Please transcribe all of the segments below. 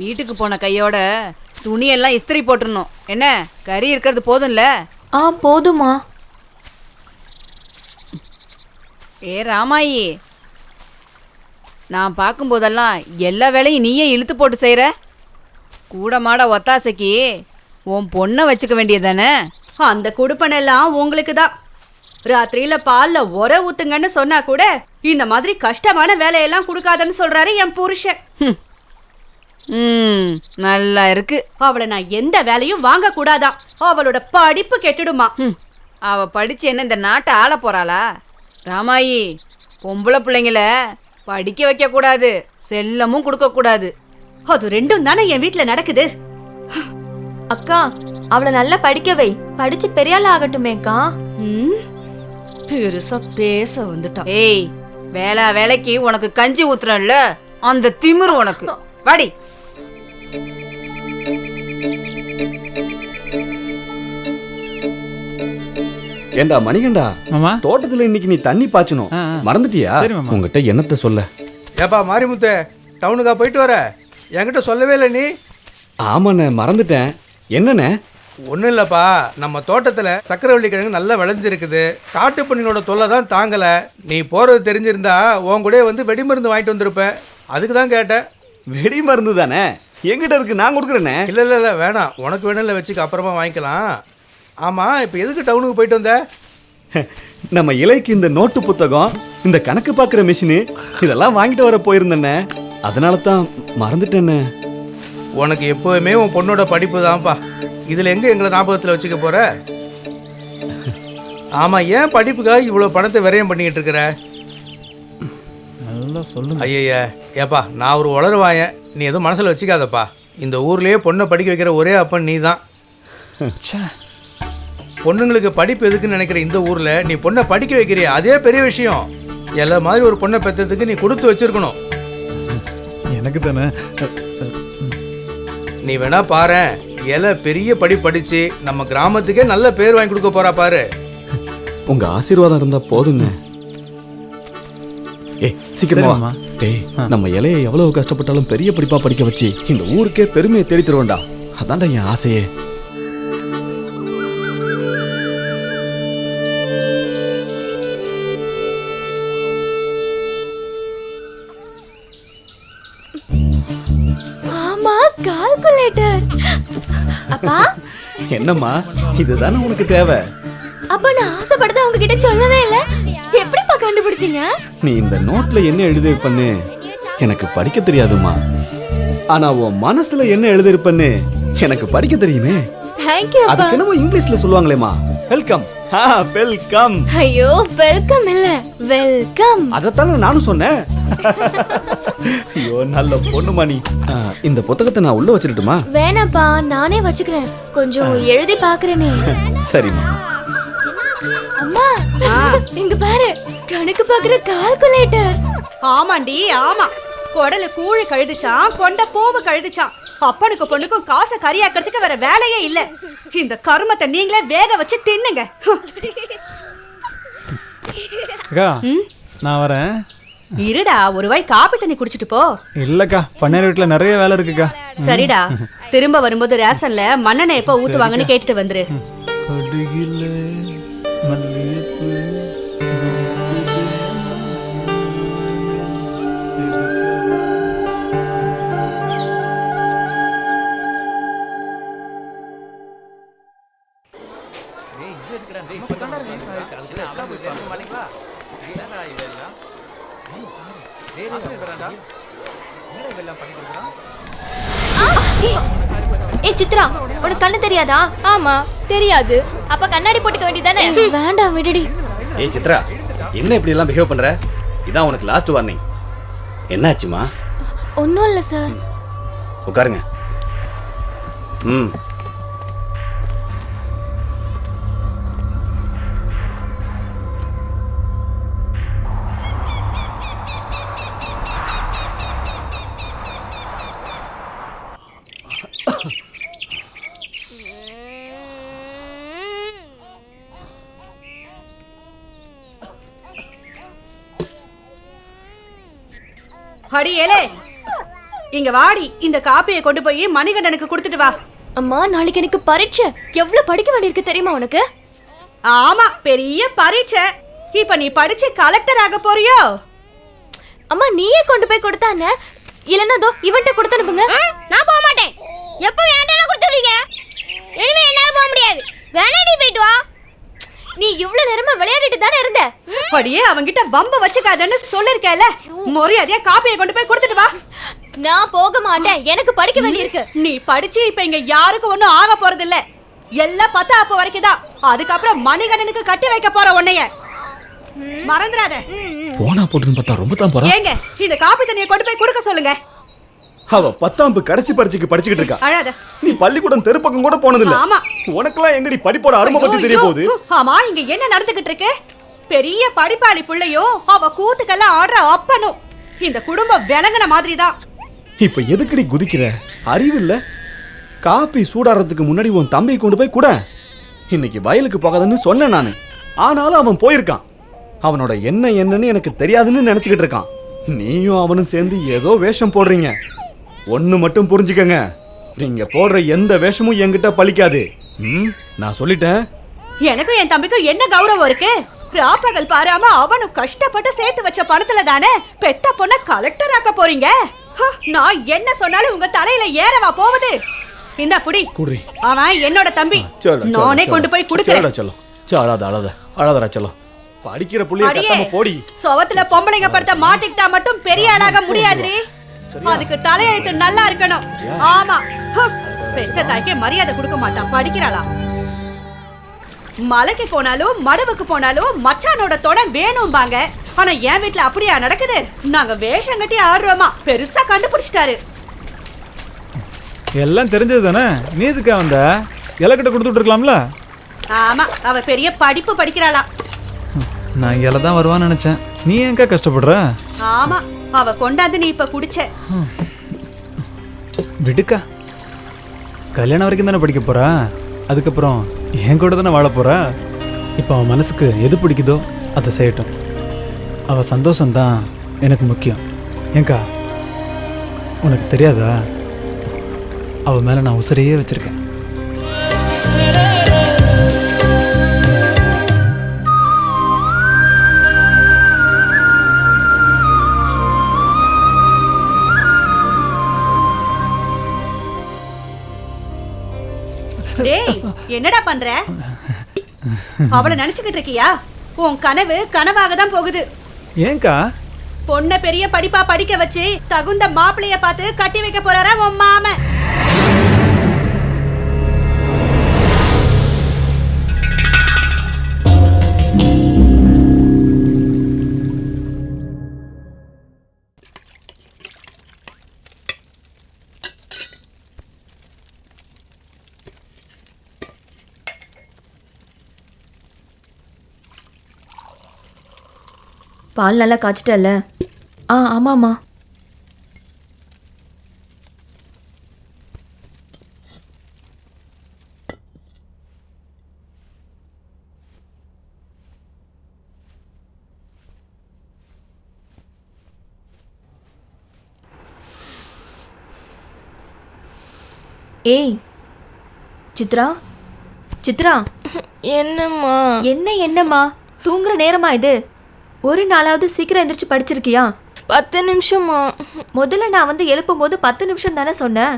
வீட்டுக்கு போன கையோட துணியெல்லாம் இஸ்திரி போட்டுருணும். என்ன கறி இருக்கிறது போதும்ல? போதுமா. ஏ ராமாயி, நான் பார்க்கும்போதெல்லாம் எல்லா வேலையும் நீயே இழுத்து போட்டு செய்கிற. கூட மாட ஒத்தாசைக்கு உன் பொண்ணை வச்சுக்க வேண்டியதானே? அந்த குடுப்பனெல்லாம் உங்களுக்கு தான். ராத்திரியில பால்ல உர ஊத்துங்கன்னு சொன்னா கூட இந்த மாதிரி கஷ்டமான வேலையெல்லாம் கொடுக்காதன்னு சொல்றாரு என் புருஷன். நல்லா இருக்கு. அவளை நான் எந்த வேலையும் வாங்க கூடாதான். அவளோட படிப்பு கெட்டுடுமா. அவ படிச்சு என்ன இந்த நாட்டை ஆள போறாளா? ராமாயி, பொம்பளை பிள்ளைங்கள படிக்க வைக்க கூடாது, செல்லமும் கொடுக்க கூடாது. அது ரெண்டும் தானே என் வீட்டுல நடக்குது. அக்கா, அவளை நல்லா படிக்க வை. படிச்சு பெரியாள் ஆகட்டுமேக்கா. பெருசா பேச வந்துட்டான். ஏய், வேலைக்கு உனக்கு கஞ்சி ஊத்துறல்ல, அந்த திமிரு உனக்கு. வாடி. ஏண்டா மணிகண்டா, மாமா தோட்டத்துல இன்னைக்கு நீ தண்ணி பாய்ச்சணும், மறந்துட்டியா? உங்ககிட்ட என்னத்த சொல்ல? ஏப்பா மாரிமுத்து, டவுனுக்கா போயிட்டு வர? என்கிட்ட சொல்லவே இல்லை நீ. ஆமாண்ணே, மறந்துட்டேன். என்னண்ணே? ஒன்றும் இல்லைப்பா, நம்ம தோட்டத்தில் சக்கரவள்ளி கிழங்கு நல்லா விளைஞ்சிருக்குது. காட்டு பண்ணினோட தொல்லை தான் தாங்கலை. நீ போகிறது தெரிஞ்சிருந்தா உன் கூட வந்து வெடிமருந்து வாங்கிட்டு வந்திருப்பேன். அதுக்கு தான் கேட்டேன். வெடி மருந்து தானே, எங்கிட்ட இருக்கு, நான் கொடுக்குறேண்ணே. இல்லை வேணாம், உனக்கு வேணும்ல வச்சுக்க, அப்புறமா வாங்கிக்கலாம். ஆமாம், இப்போ எதுக்கு டவுனுக்கு போயிட்டு வந்த? நம்ம இலைக்கு இந்த நோட்டு புத்தகம், இந்த கணக்கு பார்க்குற மிஷினு, இதெல்லாம் வாங்கிட்டு வர போயிருந்தேண்ணே. அதனால தான் மறந்துட்டேண்ணே. உனக்கு எப்போவுமே உன் பொண்ணோட படிப்பு தான்ப்பா. இதில் எங்கே எங்களை ஞாபகத்தில் வச்சுக்க போகிற? ஆமாம், ஏன் படிப்புக்காக இவ்வளோ பணத்தை விரயம் பண்ணிக்கிட்டு இருக்கிற? நல்லா சொல்லுங்க. ஐயா ஏப்பா, நான் ஒரு உளருவாயன், நீ எதுவும் மனசில் வச்சுக்காதப்பா. இந்த ஊர்லேயே பொண்ணை படிக்க வைக்கிற ஒரே அப்பன் நீ தான். பொண்ணுங்களுக்கு படிப்பு எதுக்குன்னு நினைக்கிற இந்த ஊரில் நீ பொண்ணை படிக்க வைக்கிறிய, அதே பெரிய விஷயம். எல்லா மாதிரி ஒரு பொண்ணை பெற்றதுக்கு நீ கொடுத்து வச்சிருக்கணும். எனக்கு தானே. நீ வேணா பாரு, பெரிய படிச்சு நம்ம கிராமத்துக்கே நல்ல பேர் வாங்கி கொடுக்க போறா பாரு. உங்க ஆசீர்வாதம் இருந்தா போதுங்க. சீக்கிரமா. டேய், நம்ம இலையை எவ்வளவு கஷ்டப்பட்டாலும் பெரிய படிப்பா படிக்க வச்சு இந்த ஊருக்கே பெருமையை தேடி தருவேன்டா. அதான்டா என் ஆசையே. கால்குலேட்டர். அப்பா, என்னம்மா, இதுதானே உனக்கு தேவை? அப்பா, நான் ஆசைப்பட்டதை உங்ககிட்ட சொல்லவே இல்ல. எப்படிப்பா கண்டுபிடிச்சீங்க? நீ இந்த நோட்ல என்ன எழுதிருப்பன்னு எனக்கு படிக்க தெரியாதுமா, ஆனா உன் மனசுல என்ன எழுதிருப்பன்னு எனக்கு படிக்க தெரியுமே. Thank you. அதுக்கு என்னமோ இங்கிலீஷ்ல சொல்லுவாங்களேமா, வெல்கம். வெல்கம். ஐயோ, வெல்கம் இல்ல, வெல்கம். அதத்தானே நானும் சொன்னேன். ஐயோ, நல்ல பொண்ணுமா நீ. இந்த புத்தகத்தை நான் உள்ள வச்சிரட்டுமா? வேணாப்பா, நானே வச்சுக்கிறேன். கொஞ்சம் எழுதி பாக்குறேனே. சரிம்மா. அம்மா, இங்க பாரு, கணக்கு பாக்குற கால்குலேட்டர். ஆமாண்டி, ஆமா. குடலு கூழு கழுதுச்சான், கொண்ட பூவு கழுதுச்சான். அப்பனுக்கு பொண்ணுக்கும் காசை கறியாக்கிறதுக்கு வேற வேலையே இல்ல. இந்த கருமத்தை நீங்களே வேக வச்சு தின்னுங்க. அக்கா, நான் வரேன். இருடா, ஒரு வாய் காப்பி தண்ணி குடிச்சிட்டு போ. இல்லக்கா, பண்ணையார் வீட்டுல நிறைய வேலை இருக்குக்கா. சரிடா, திரும்ப வரும்போது ரேஷன்ல மண்ணெண்ணெய் எப்ப ஊத்துவாங்கன்னு கேட்டுட்டு வந்துரு. ஏ சித்ரா, உனக்கு கண்ணு தெரியாதா? ஆமா தெரியாது. அப்ப கண்ணாடி போட்டுக்க வேண்டியதானே? வேண்டாம், விடுடி. ஏய் சித்ரா, என்ன இப்படி எல்லாம் பிஹேவ் பண்ற? இதான் உனக்கு லாஸ்ட் வார்னிங். என்னாச்சுமா? ஒன்றும் இல்லை சார். உட்காருங்க. அடி ஏலே, இங்க வாடி, இந்த காப்பியை கொண்டு போய் மணிகண்டனுக்கு கொடுத்துட்டு வா. அம்மா நாளைக்கு எனக்கு பரீட்சை. எவ்வளவு படிக்க வேண்டியிருக்கு தெரியுமா உனக்கு? ஆமா, பெரிய பரீட்சை. இப்ப நீ படிச்சு கலெக்டர் ஆக போறியோ? அம்மா நீயே கொண்டு போய் கொடுத்தானே, இல்லன்னா தோ இவன்ட்ட கொடுத்து அனுப்புங்க. நான் போக மாட்டேன். எப்போ வேண்டாம் கொடுத்துடுவீங்க? இனிமே என்னால போக முடியாது. வேணா நீ போயிட்டு வா. நீ இவ்வளவு நேரமா விளையாடிட்டு தானே இருந்த. படியே அவங்கிட்ட வம்ப வச்சுக்காதன்னு சொல்லிருக்கேல. மரியாதையா காப்பியை கொண்டு போய் கொடுத்துட்டு வா. நான் போக மாட்டேன். எனக்கு படிக்க வேண்டியிருக்கு. நீ படிச்சு இப்ப இங்க யாருக்கும் ஒண்ணும் ஆக போறது இல்ல. எல்லாம் 10 வரைக்கும் தான். அதுக்கப்புறம் மணிகண்டனுக்கு கட்டி வைக்க போற உன்னைய மறந்துடாத. போனா போட்டுன்னு பார்த்தா ரொம்ப தான் போறா. ஏங்க, இந்த காப்பி தண்ணியை கொண்டு போய் கொடுக்க சொல்லுங்க. அவ 10ஆம் கடைசி பரீட்சைக்கு படிச்சுக்கிட்டு இருக்கா. அழாத. நீ பள்ளிக்கூடம் தெருப்பக்கம் கூட போனதில்ல. ஆமா. உனக்கெல்லாம் எங்கடி படிப்போட அருமை பத்தி தெரிய போகுது? ஆமா, இங்க என்ன நடந்துகிட்டு இருக்கு? பெரிய படிப்பாளி பிள்ளையும் அவ கூத்துக்கெல்லாம் ஆடுற அப்பனும் இந்த குடும்பம் விளங்குன மாதிரி தான். இப்ப எதுக்கடி குதிக்கிற? அறிவில்ல? காப்பி சூடாறதுக்கு முன்னாடி உன் தம்பி கொண்டு போய் கூட. இன்னைக்கு வயலுக்கு போகாதன்னு சொன்னேன் நானு. ஆனாலும் அவன் போயிருக்கான். அவனோட என்னன்னு எனக்கு தெரியாதுன்னு நினைச்சுக்கிட்டு இருக்கான். நீயும் அவனும் சேர்ந்து ஏதோ வேஷம் போடுறீங்க. ஒண்ணு மட்டும் புரிஞ்சுக்கங்க, நீங்க போடுற எந்த வேஷமும் என்கிட்ட பலிக்காது. நான் சொல்லிட்டேன். எனக்கும் என் தம்பிக்கும் என்ன கௌரவம் இருக்கு? ராப்பகல் பாராம அவனும் கஷ்டப்பட்டு சேர்த்து வச்ச பணத்துல தானே பெத்த பொண்ண கலெக்டர் ஆக்க போறீங்க. நான் என்ன சொன்னாலும் உங்க தலையில ஏறவா போகுது? இந்த புடி. அவன் என்னோட தம்பி. நானே கொண்டு போய் கொடுக்கிறேன். அழாதரா செல்லம். படிக்கிற புள்ளைய கத்தாம போடி. சோவத்துல பொம்பளைங்க படுத்த மாட்டிக்கிட்டா மட்டும் பெரிய ஆளாக முடியாதுரி. அதுக்கு தலையெழுத்து நல்லா இருக்கணும். ஆமா, பெத்த தாய்க்கே மரியாதை கொடுக்க மாட்டான். படிக்கிறாளா? மலைக்கு போனாலும் மடுவுக்கு போனாலும் மச்சானோட தொட வேணும்பாங்க. ஆனா என் வீட்டுல அப்படியா நடக்குது? நாங்க வேஷம் கட்டி ஆடுறோமா பெருசா கண்டுபிடிச்சிட்டாரு. எல்லாம் தெரிஞ்சது தானே. நீ எதுக்கா வந்த? இலக்கிட்ட கொடுத்துட்டு இருக்கலாம்ல. ஆமா, அவ பெரிய படிப்பு படிக்கிறாளா. நான் இலை தான் வருவான்னு நினைச்சேன். நீ ஏங்கா கஷ்டப்படுற? ஆமா, அவ கொண்டாந்து நீ இப்ப குடிச்ச. விடுக்கா, கல்யாணம் வரைக்கும் தானே படிக்க போறா. அதுக்கப்புறம் என் கூட தானே வாழ போறா. இப்போ அவன் மனசுக்கு எது பிடிக்குதோ அதை செய்யட்டும். அவள் சந்தோஷம்தான் எனக்கு முக்கியம். ஏங்கா, உனக்கு தெரியாதா, அவள் மேலே நான் உசிரையே வச்சிருக்கேன். டேய், என்னடா பண்ற? அவளை நினைச்சுக்கிட்டு இருக்கியா? உன் கனவு கனவாக தான் போகுது. ஏங்கா? பொண்ண பெரிய படிப்பா படிக்க வச்சு தகுந்த மாப்பிளைய பார்த்து கட்டி வைக்க போறாரா உன் மாமன். பால் நல்லா காய்ச்சிட்டல்ல? ஆமாம்மா. ஏய் சித்ரா, சித்ரா. என்னம்மா? என்னம்மா, தூங்குற நேரமா இது? ஒரு நாளாவது சீக்கிரம் எந்திரிச்சு படிச்சிருக்கியா? 10 நிமிஷமா? முதல்ல நான் வந்து எழுப்பும் போது 10 நிமிஷம் தானே சொன்னேன்.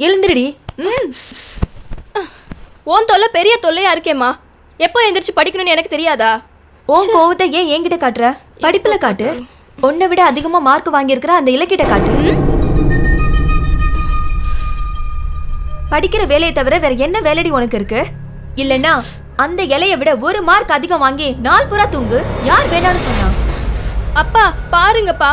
எழுந்துருடி. உன் தொல்லை பெரிய தொல்லையா இருக்கேம்மா. எப்போ எந்திரிச்சு படிக்கணும்னு எனக்கு தெரியாதா? உன் கோவத்தை ஏன் என்கிட்ட காட்டுற? படிப்புல காட்டு. உன்னை விட அதிகமா மார்க் வாங்கியிருக்கிற அந்த இலக்கிட்ட காட்டு. படிக்கிற வேலையை தவிர வேற என்ன வேலைடி உனக்கு இருக்கு? இல்லைன்னா அந்த இலையை விட ஒரு மார்க் அதிகம் வாங்கி நாள் பூரா தூங்கு. யார் வேணான்னு சொன்னா? அப்பா பாருங்கப்பா,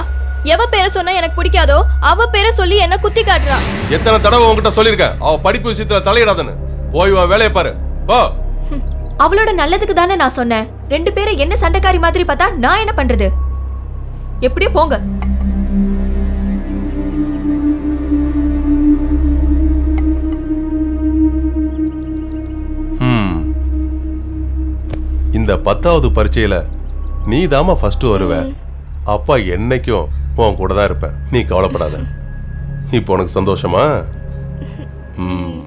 எவ பேரை சொன்னா எனக்கு பிடிக்காதோ அவ பேரை சொல்லி என்ன குத்தி காட்டுறா. எத்தனை தடவை உன்கிட்ட சொல்லிருக்கேன் அவ படிப்பு விஷயத்துல தலையிடாதன்னு. போய் வா, வேலையை பாரு போ. அவளோட நல்லதுக்கு தானே நான் சொன்னேன். 2 பேரும் என்ன சண்டைக்காரி மாதிரி பார்த்தா நான் என்ன பண்றது? எப்படியோ போங்க. இந்த 10வது பரீட்சையில நீ தாமா ஃபர்ஸ்ட் வருவ. அப்பா என்னைக்கும் உன் கூட தான் இருப்பேன். நீ கவலைப்படாத. இப்போ உனக்கு சந்தோஷமா? ம்